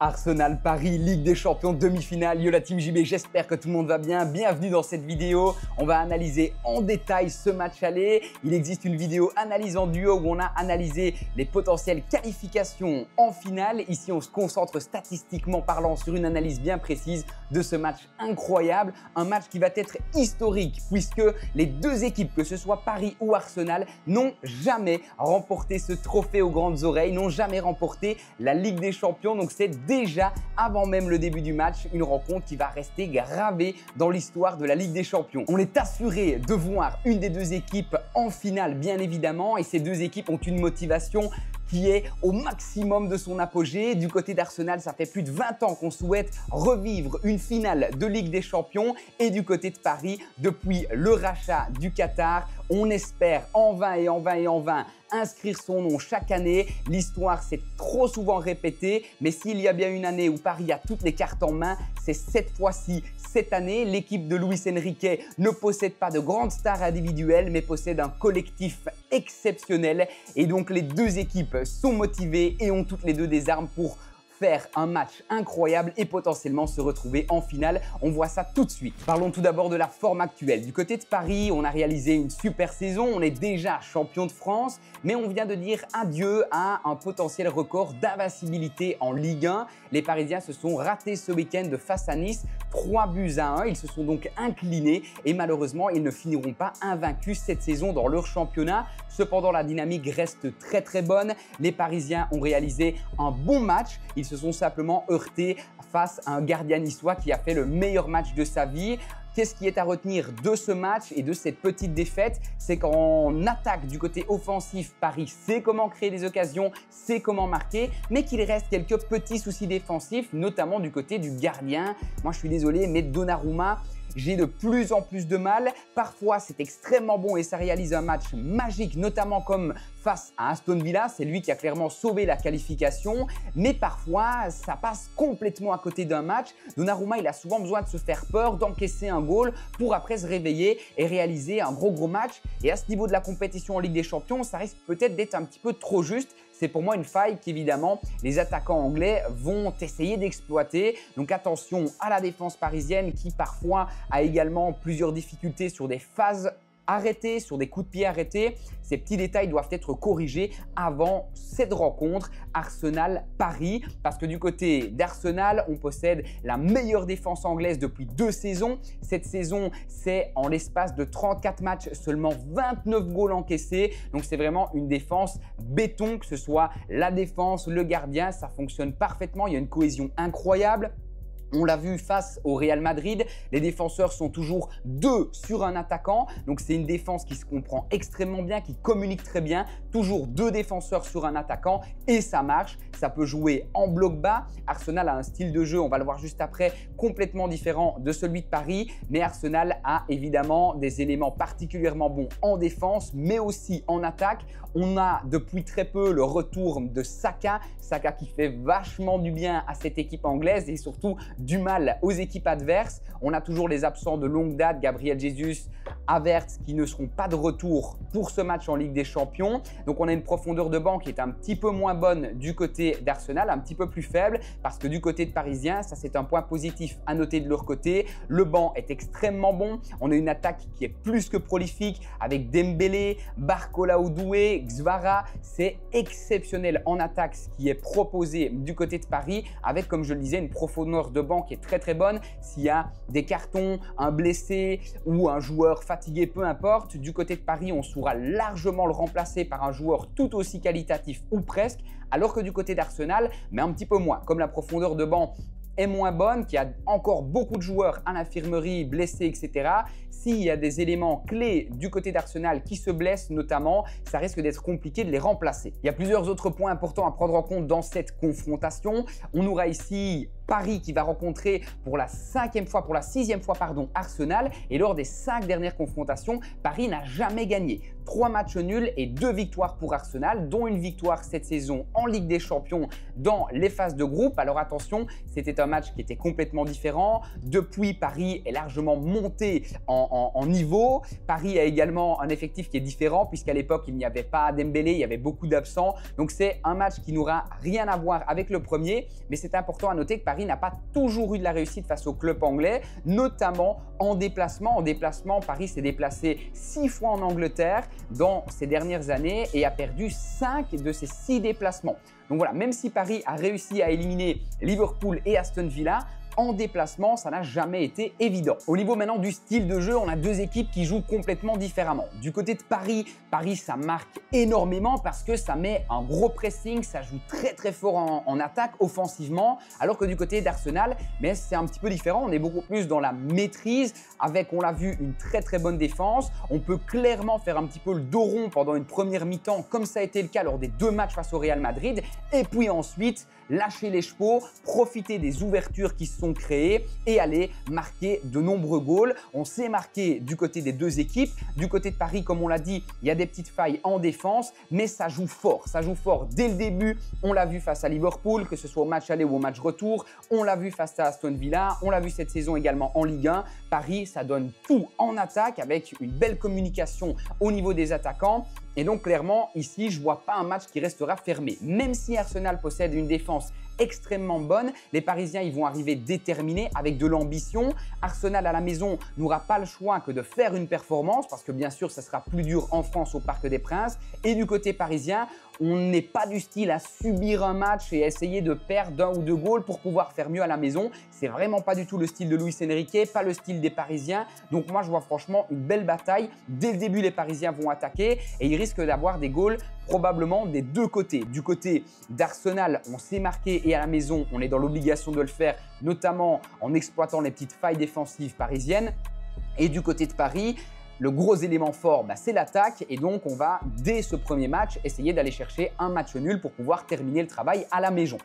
Arsenal Paris, Ligue des Champions, demi-finale. Yo la team JB, j'espère que tout le monde va bien. Bienvenue dans cette vidéo. On va analyser en détail ce match aller. Il existe une vidéo analyse en duo où on a analysé les potentielles qualifications en finale. Ici, on se concentre statistiquement parlant sur une analyse bien précise de ce match incroyable. Un match qui va être historique puisque les deux équipes, que ce soit Paris ou Arsenal, n'ont jamais remporté ce trophée aux grandes oreilles, n'ont jamais remporté la Ligue des Champions. Donc c'est déjà avant même le début du match, une rencontre qui va rester gravée dans l'histoire de la Ligue des Champions. On est assuré de voir une des deux équipes en finale, bien évidemment, et ces deux équipes ont une motivation qui est au maximum de son apogée. Du côté d'Arsenal, ça fait plus de 20 ans qu'on souhaite revivre une finale de Ligue des Champions. Et du côté de Paris, depuis le rachat du Qatar, on espère en vain et en vain et en vain inscrire son nom chaque année. L'histoire s'est trop souvent répétée, mais s'il y a bien une année où Paris a toutes les cartes en main, c'est cette fois-ci. Cette année, l'équipe de Luis Enrique ne possède pas de grandes stars individuelles, mais possède un collectif exceptionnel. Et donc, les deux équipes sont motivées et ont toutes les deux des armes pour faire un match incroyable et potentiellement se retrouver en finale. On voit ça tout de suite. Parlons tout d'abord de la forme actuelle. Du côté de Paris, on a réalisé une super saison. On est déjà champion de France, mais on vient de dire adieu à un potentiel record d'invincibilité en Ligue 1. Les Parisiens se sont ratés ce week-end face à Nice, 3-1. Ils se sont donc inclinés et malheureusement, ils ne finiront pas invaincus cette saison dans leur championnat. Cependant, la dynamique reste très bonne. Les Parisiens ont réalisé un bon match. Ils se sont simplement heurtés face à un gardien niçois qui a fait le meilleur match de sa vie. Qu'est-ce qui est à retenir de ce match et de cette petite défaite? C'est qu'en attaque du côté offensif, Paris sait comment créer des occasions, sait comment marquer, mais qu'il reste quelques petits soucis défensifs, notamment du côté du gardien. Moi, je suis désolé, mais Donnarumma, j'ai de plus en plus de mal. Parfois, c'est extrêmement bon et ça réalise un match magique, notamment comme face à Aston Villa. C'est lui qui a clairement sauvé la qualification. Mais parfois, ça passe complètement à côté d'un match. Donnarumma, il a souvent besoin de se faire peur, d'encaisser un goal pour après se réveiller et réaliser un gros match. Et à ce niveau de la compétition en Ligue des Champions, ça risque peut-être d'être un petit peu trop juste. C'est pour moi une faille qu'évidemment les attaquants anglais vont essayer d'exploiter. Donc attention à la défense parisienne qui parfois a également plusieurs difficultés sur des phases arrêtés, sur des coups de pied arrêtés. Ces petits détails doivent être corrigés avant cette rencontre Arsenal-Paris parce que du côté d'Arsenal, on possède la meilleure défense anglaise depuis 2 saisons. Cette saison, c'est en l'espace de 34 matchs, seulement 29 goals encaissés. Donc, c'est vraiment une défense béton, que ce soit la défense, le gardien, ça fonctionne parfaitement. Il y a une cohésion incroyable. On l'a vu face au Real Madrid, les défenseurs sont toujours 2 sur un attaquant. Donc, c'est une défense qui se comprend extrêmement bien, qui communique très bien. Toujours 2 défenseurs sur un attaquant et ça marche. Ça peut jouer en bloc bas. Arsenal a un style de jeu, on va le voir juste après, complètement différent de celui de Paris. Mais Arsenal a évidemment des éléments particulièrement bons en défense, mais aussi en attaque. On a depuis très peu le retour de Saka. Saka qui fait vachement du bien à cette équipe anglaise et surtout du mal aux équipes adverses. On a toujours les absents de longue date, Gabriel Jesus, Havertz qui ne seront pas de retour pour ce match en Ligue des Champions. Donc on a une profondeur de banc qui est un petit peu moins bonne du côté d'Arsenal, un petit peu plus faible parce que du côté de Parisien, ça c'est un point positif à noter de leur côté. Le banc est extrêmement bon. On a une attaque qui est plus que prolifique avec Dembélé, Barcola Odoué, Xvara. C'est exceptionnel en attaque ce qui est proposé du côté de Paris avec, comme je le disais, une profondeur de banc qui est très bonne. S'il y a des cartons, un blessé ou un joueur fatigué, peu importe, du côté de Paris, on saura largement le remplacer par un joueur tout aussi qualitatif ou presque, alors que du côté d'Arsenal, mais un petit peu moins. Comme la profondeur de banc est moins bonne, qu'il y a encore beaucoup de joueurs à l'infirmerie, blessés, etc. S'il y a des éléments clés du côté d'Arsenal qui se blessent notamment, ça risque d'être compliqué de les remplacer. Il y a plusieurs autres points importants à prendre en compte dans cette confrontation. On aura ici Paris qui va rencontrer pour la sixième fois Arsenal, et lors des 5 dernières confrontations, Paris n'a jamais gagné. 3 matchs nuls et 2 victoires pour Arsenal, dont une victoire cette saison en Ligue des Champions dans les phases de groupe. Alors attention, c'était un match qui était complètement différent. Depuis, Paris est largement monté en niveau. Paris a également un effectif qui est différent puisqu'à l'époque, il n'y avait pas Dembélé, il y avait beaucoup d'absents. Donc c'est un match qui n'aura rien à voir avec le premier, mais c'est important à noter que Paris n'a pas toujours eu de la réussite face au club anglais, notamment en déplacement. En déplacement, Paris s'est déplacé 6 fois en Angleterre dans ces dernières années et a perdu 5 de ces 6 déplacements. Donc voilà, même si Paris a réussi à éliminer Liverpool et Aston Villa, en déplacement, ça n'a jamais été évident. Au niveau maintenant du style de jeu, on a 2 équipes qui jouent complètement différemment. Du côté de Paris, ça marque énormément parce que ça met un gros pressing, ça joue très fort en attaque offensivement, alors que du côté d'Arsenal, mais c'est un petit peu différent. On est beaucoup plus dans la maîtrise avec, on l'a vu, une très bonne défense. On peut clairement faire un petit peu le dos rond pendant une première mi-temps, comme ça a été le cas lors des 2 matchs face au Real Madrid, et puis ensuite lâcher les chevaux, profiter des ouvertures qui se sont créées et aller marquer de nombreux goals. On s'est marqué du côté des 2 équipes. Du côté de Paris, comme on l'a dit, il y a des petites failles en défense, mais ça joue fort. Ça joue fort dès le début. On l'a vu face à Liverpool, que ce soit au match aller ou au match retour. On l'a vu face à Aston Villa. On l'a vu cette saison également en Ligue 1. Paris, ça donne tout en attaque avec une belle communication au niveau des attaquants. Et donc clairement, ici, je ne vois pas un match qui restera fermé. Même si Arsenal possède une défense extrêmement bonne, les Parisiens ils vont arriver déterminés avec de l'ambition. Arsenal à la maison n'aura pas le choix que de faire une performance parce que bien sûr, ça sera plus dur en France au Parc des Princes. Et du côté parisien, on n'est pas du style à subir un match et à essayer de perdre 1 ou 2 goals pour pouvoir faire mieux à la maison. C'est vraiment pas du tout le style de Luis Enrique, pas le style des Parisiens. Donc moi, je vois franchement une belle bataille. Dès le début, les Parisiens vont attaquer et ils risquent d'avoir des goals probablement des 2 côtés. Du côté d'Arsenal, on s'est marqué et à la maison, on est dans l'obligation de le faire, notamment en exploitant les petites failles défensives parisiennes. Et du côté de Paris, le gros élément fort, c'est l'attaque et donc on va, dès ce premier match, essayer d'aller chercher un match nul pour pouvoir terminer le travail à la maison.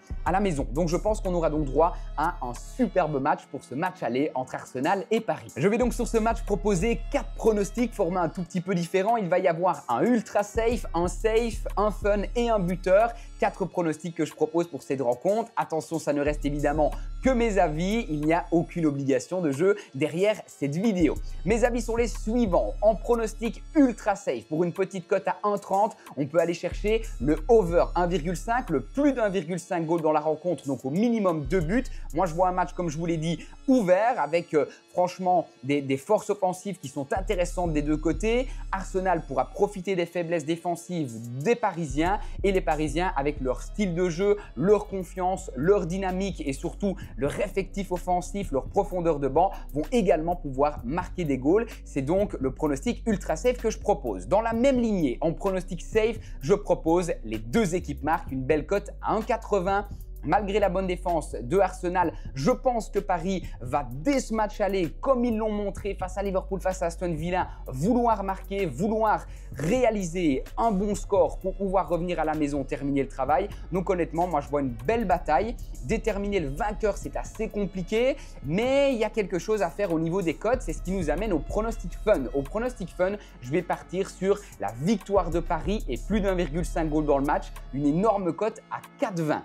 Donc je pense qu'on aura donc droit à un superbe match pour ce match aller entre Arsenal et Paris. Je vais donc sur ce match proposer 4 pronostics, format un tout petit peu différent. Il va y avoir un ultra safe, un fun et un buteur. 4 pronostics que je propose pour cette rencontre. Attention, ça ne reste évidemment que mes avis. Il n'y a aucune obligation de jeu derrière cette vidéo. Mes avis sont les suivants. En pronostic ultra safe, pour une petite cote à 1,30, on peut aller chercher le over 1,5, le plus d'1,5 goal dans la rencontre, donc au minimum 2 buts. Moi, je vois un match, comme je vous l'ai dit, ouvert avec franchement des forces offensives qui sont intéressantes des 2 côtés. Arsenal pourra profiter des faiblesses défensives des Parisiens et les Parisiens, avec leur style de jeu, leur confiance, leur dynamique et surtout leur effectif offensif, leur profondeur de banc, vont également pouvoir marquer des goals. C'est donc le pronostic ultra safe que je propose. Dans la même lignée, en pronostic safe, je propose les 2 équipes marquent, une belle cote à 1,80. Malgré la bonne défense de Arsenal, je pense que Paris va, dès ce match aller, comme ils l'ont montré face à Liverpool, face à Aston Villa, vouloir marquer, vouloir réaliser un bon score pour pouvoir revenir à la maison, terminer le travail. Donc honnêtement, moi je vois une belle bataille. Déterminer le vainqueur, c'est assez compliqué, mais il y a quelque chose à faire au niveau des cotes. C'est ce qui nous amène au pronostic fun. Au pronostic fun, je vais partir sur la victoire de Paris et plus d'1,5 goal dans le match. Une énorme cote à 4,20.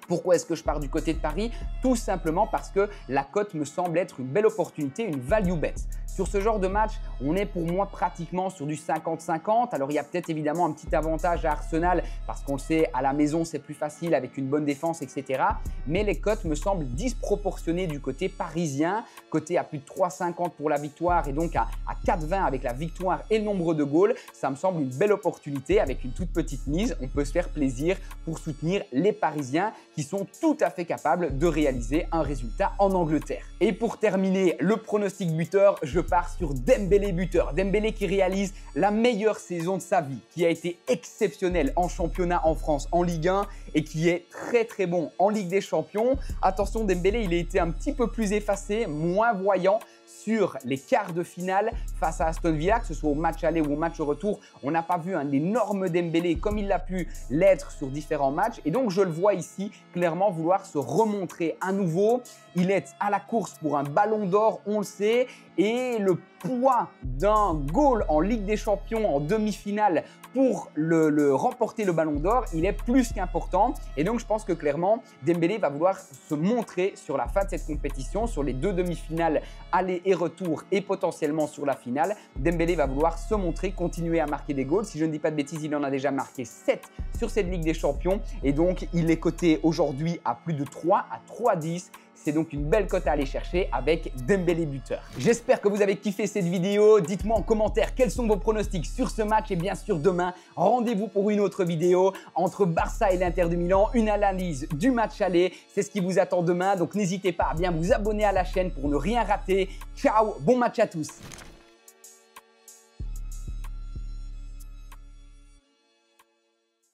Pourquoi est-ce que je pars du côté de Paris? Tout simplement parce que la cote me semble être une belle opportunité, une value bet. Sur ce genre de match, on est pour moi pratiquement sur du 50-50. Alors, il y a peut-être évidemment un petit avantage à Arsenal parce qu'on le sait, à la maison, c'est plus facile avec une bonne défense, etc. Mais les cotes me semblent disproportionnées du côté parisien, coté à plus de 3,50 pour la victoire et donc à 4,20 avec la victoire et le nombre de goals. Ça me semble une belle opportunité avec une toute petite mise. On peut se faire plaisir pour soutenir les Parisiens qui sont tout à fait capables de réaliser un résultat en Angleterre. Et pour terminer, le pronostic buteur, je pars sur Dembélé buteur. Dembélé qui réalise la meilleure saison de sa vie, qui a été exceptionnelle en championnat en France, en Ligue 1 et qui est très bon en Ligue des Champions. Attention, Dembélé, il a été un petit peu plus effacé, moins voyant sur les quarts de finale face à Aston Villa, que ce soit au match aller ou au match retour. On n'a pas vu un énorme Dembélé comme il l'a pu l'être sur différents matchs. Et donc, je le vois ici clairement vouloir se remontrer à nouveau. Il est à la course pour un ballon d'or, on le sait. Et le poids d'un goal en Ligue des Champions en demi-finale pour remporter le ballon d'or, il est plus qu'important. Et donc, je pense que clairement, Dembélé va vouloir se montrer sur la fin de cette compétition, sur les deux demi-finales aller et retour et potentiellement sur la finale. Dembélé va vouloir se montrer, continuer à marquer des goals. Si je ne dis pas de bêtises, il en a déjà marqué 7 sur cette Ligue des Champions. Et donc, il est coté aujourd'hui à plus de 3, à 3,10. C'est donc une belle cote à aller chercher avec Dembélé buteur. J'espère que vous avez kiffé cette vidéo. Dites-moi en commentaire quels sont vos pronostics sur ce match. Et bien sûr, demain, rendez-vous pour une autre vidéo entre Barça et l'Inter de Milan. Une analyse du match aller. C'est ce qui vous attend demain. Donc, n'hésitez pas à bien vous abonner à la chaîne pour ne rien rater. Ciao, bon match à tous.